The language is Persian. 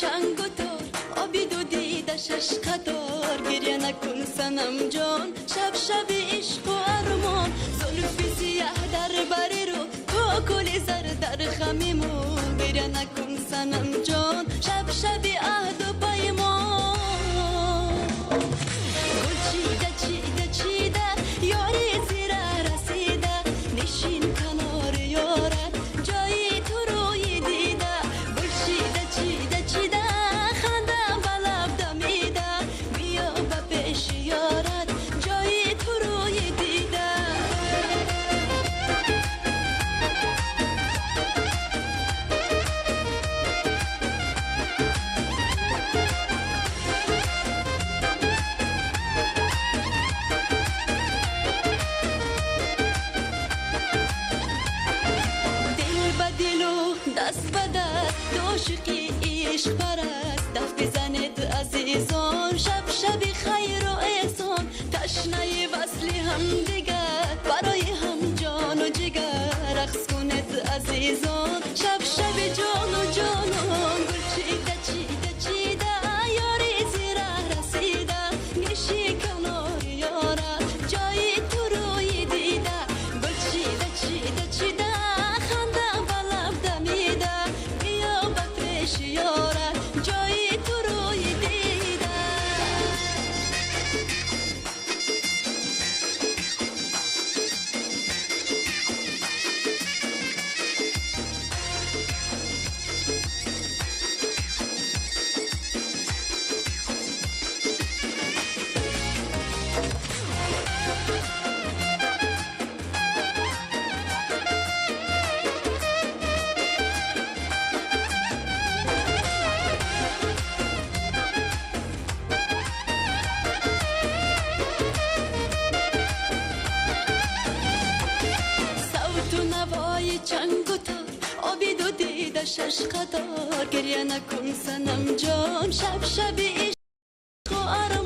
چنگ و تار آبی دو دیده شش قطار گریه نکن سنم جان شب شب عشق و ارمان زلف سیاه در بری رو کاکل زر در خمیمون گریه نکن سنم جان شب شب عهد و پیمان گل چیده چیده چیده یاری زیره رسیده نشین کنار یارت جایی تو روی دیده گل چیده چیده چیده خنده بلب دمیده بیا به پیش یارت جایی تو روی دیده دست به دست عاشقی عشق پرست دف بزنید عزیزان شب شب خیر و احسان تشنه وصلی هم دیگر برای هم جان و جگر رقص کنید عزیزان شب شب جان و جانان گل چیده چیده چیده یاری زیره رسیده نشی کنار یاره جایی تو روی دیده گل چیده چیده چیده یاره جایی تو روی دیده چنگ و تار آبی دو دیده شش قطار گریه نکن سنم جان شب شب عشق و ارمان